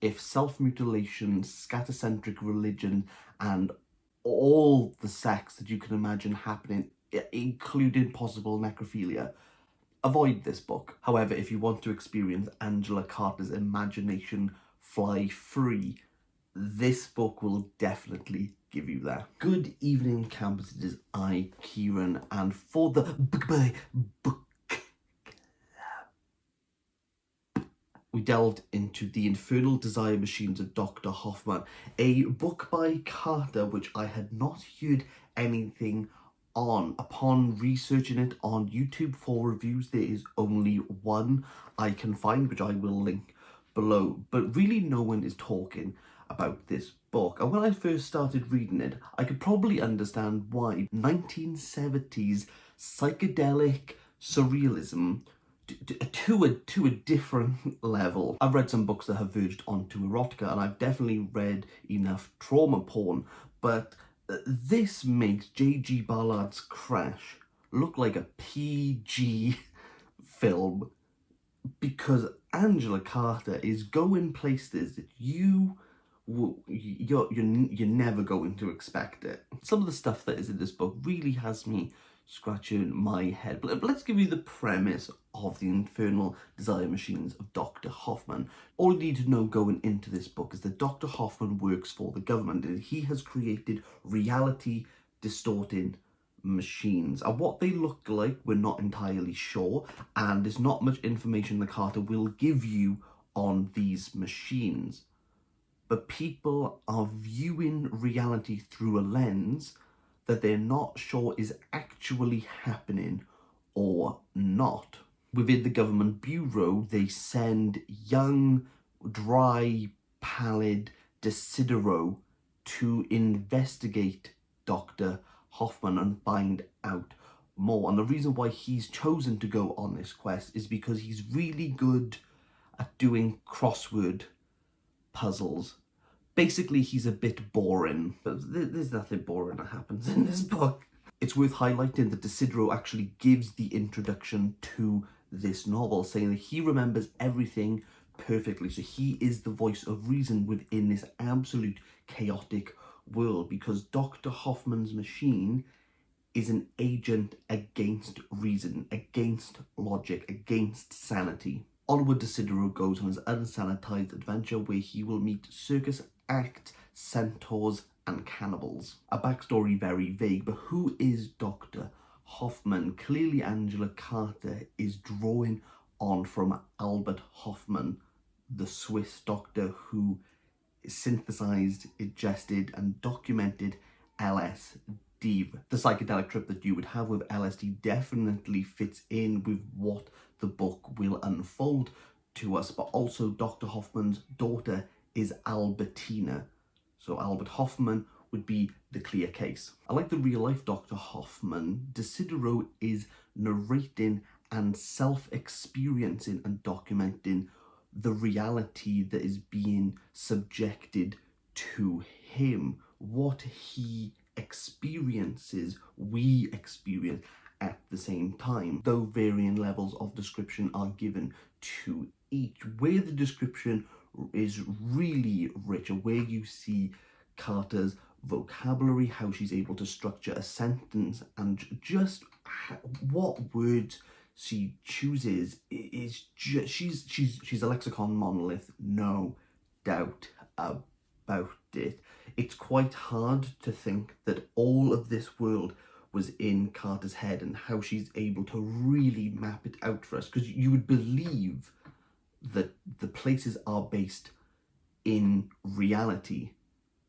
if self-mutilation, scatocentric religion, and all the sex that you can imagine happening, including possible necrophilia, avoid this book. However, if you want to experience Angela Carter's imagination fly free, this book will definitely give you that. Good evening, campus. It is I, Kieran, and for the book, we delved into The Infernal Desire Machines of Dr. Hoffman, a book by Carter which I had not heard anything on. Upon researching it on YouTube for reviews, there is only one I can find, which I will link below, but really no one is talking about this book. And when I first started reading it, I could probably understand why. 1970s psychedelic surrealism to a different level. I've read some books that have verged onto erotica, and I've definitely read enough trauma porn, but this makes J.G. Ballard's Crash look like a PG film, because Angela Carter is going places that you're never going to expect it. Some of the stuff that is in this book really has me scratching my head. But let's give you the premise of The Infernal Desire Machines of Dr. Hoffman. All you need to know going into this book is that Dr. Hoffman works for the government, and he has created reality distorting machines. And what they look like, we're not entirely sure, and there's not much information that Carter will give you on these machines. But people are viewing reality through a lens that they're not sure is actually happening or not. Within the government bureau, they send young, dry, pallid Desidero to investigate Dr. Hoffman and find out more. And the reason why he's chosen to go on this quest is because he's really good at doing crossword puzzles. Basically, he's a bit boring, but there's nothing boring that happens in this book. It's worth highlighting that Desidero actually gives the introduction to this novel, saying that he remembers everything perfectly. So he is the voice of reason within this absolute chaotic world, because Dr. Hoffman's machine is an agent against reason, against logic, against sanity. Onward, Desidero goes on his unsanitized adventure where he will meet circus acts, centaurs, and cannibals. A backstory very vague, but who is Dr. Hoffman? Clearly Angela Carter is drawing on from Albert Hoffman, the Swiss doctor who synthesized, ingested, and documented LSD. The psychedelic trip that you would have with LSD definitely fits in with what the book will unfold to us, but also Dr. Hoffman's daughter is Albertina. So Albert Hoffman would be the clear case. I like the real life Dr. Hoffman. Desidero is narrating and self-experiencing and documenting the reality that is being subjected to him. What he experiences, we experience at the same time, though varying levels of description are given to each. Where the description is really rich, and where you see Carter's vocabulary, how she's able to structure a sentence, and just what words she chooses is just, she's a lexicon monolith, no doubt about it. It's quite hard to think that all of this world was in Carter's head, and how she's able to really map it out for us, because you would believe that the places are based in reality,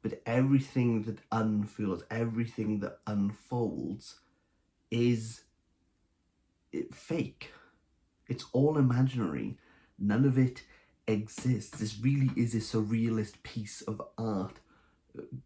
but everything that unfurls, everything that unfolds is fake. It's all imaginary. None of it exists. This really is a surrealist piece of art,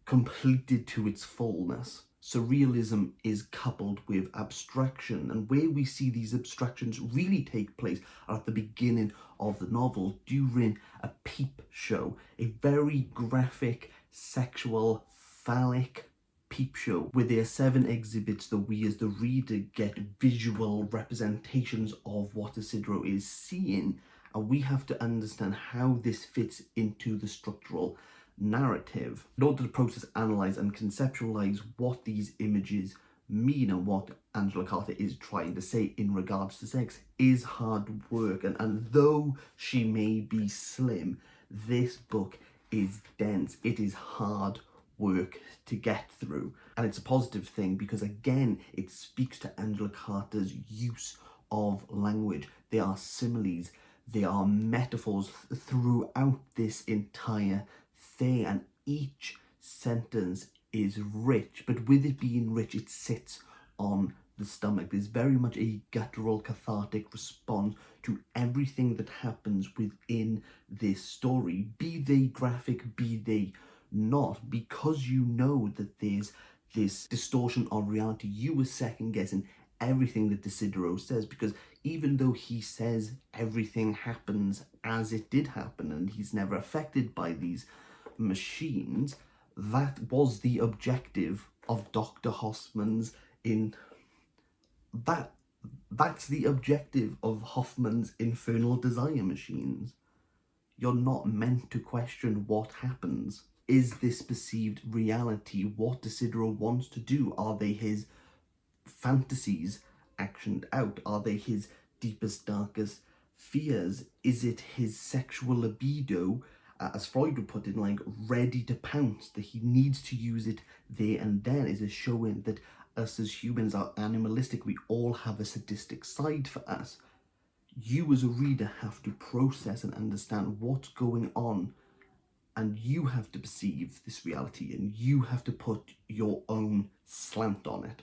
completed to its fullness. Surrealism is coupled with abstraction, and where we see these abstractions really take place are at the beginning of the novel during a peep show, a very graphic, sexual, phallic peep show, where there are 7 exhibits that we as the reader get visual representations of what Desidero is seeing, and we have to understand how this fits into the structural narrative in order to process, analyze, and conceptualize what these images mean and what Angela Carter is trying to say in regards to sex is hard work. And though she may be slim, this book is dense. It is hard work to get through, and it's a positive thing because again it speaks to Angela Carter's use of language. There are similes, there are metaphors throughout this entire thing, and each sentence is rich, but with it being rich, it sits on the stomach. There's very much a guttural, cathartic response to everything that happens within this story, be they graphic, be they not, because you know that there's this distortion of reality. You are second guessing everything that Desidero says, because even though he says everything happens as it did happen and he's never affected by these machines, that was the objective of Dr. Hoffman's that's the objective of Hoffman's infernal desire machines. You're not meant to question what happens. Is this perceived reality what Desidero wants to do? Are they his fantasies actioned out? Are they his deepest, darkest fears? Is it his sexual libido, as Freud would put it, like ready to pounce, that he needs to use it there and then? Is it showing that us as humans are animalistic? We all have a sadistic side for us. You as a reader have to process and understand what's going on, and you have to perceive this reality, and you have to put your own slant on it.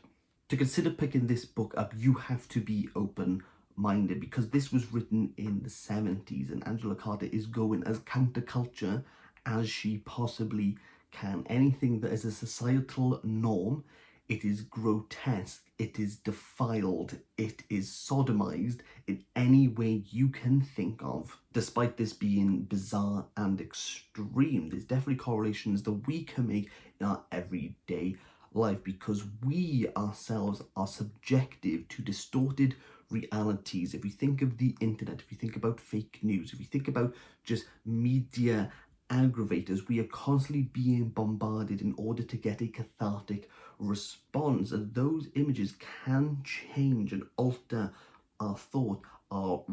To consider picking this book up, you have to be open-minded, because this was written in the 70s and Angela Carter is going as counterculture as she possibly can. Anything that is a societal norm, it is grotesque, it is defiled, it is sodomized in any way you can think of. Despite this being bizarre and extreme, there's definitely correlations that we can make in our everyday life, because we ourselves are subjective to distorted realities. If you think of the internet, if you think about fake news, if you think about just media aggravators, we are constantly being bombarded in order to get a cathartic response, and those images can change and alter our thought, our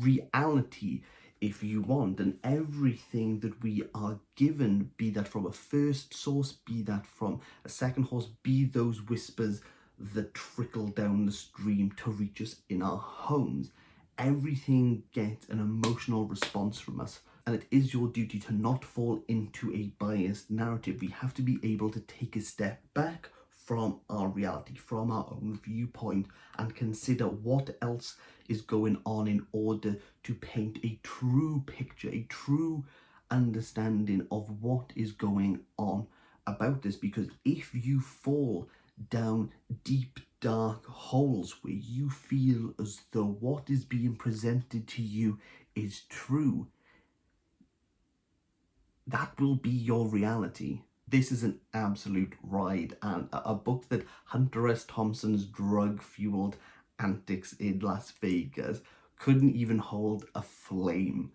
reality, if you want. And everything that we are given, be that from a first source, be that from a second source, be those whispers that trickle down the stream to reach us in our homes, everything gets an emotional response from us. And it is your duty to not fall into a biased narrative. We have to be able to take a step back from our reality, from our own viewpoint, and consider what else is going on in order to paint a true picture, a true understanding of what is going on about this. Because if you fall down deep, dark holes where you feel as though what is being presented to you is true, that will be your reality. This is an absolute ride, and a book that Hunter S. Thompson's drug-fueled antics in Las Vegas couldn't even hold a flame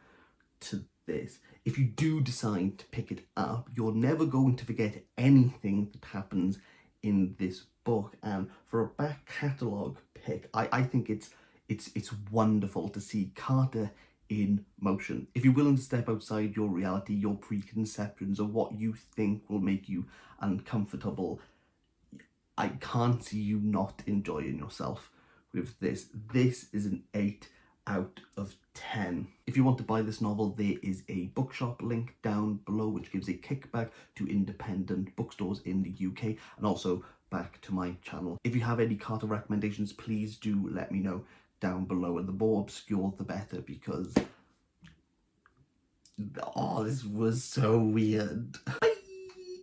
to this. If you do decide to pick it up, you're never going to forget anything that happens in this book. And for a back catalogue pick, I think it's wonderful to see Carter in motion. If you're willing to step outside your reality, your preconceptions of what you think will make you uncomfortable, I can't see you not enjoying yourself with this. This is an 8 out of 10. If you want to buy this novel, there is a bookshop link down below which gives a kickback to independent bookstores in the UK, and also back to my channel. If you have any Carter recommendations, please do let me know down below, and the more obscure the better, because this was so weird. Bye!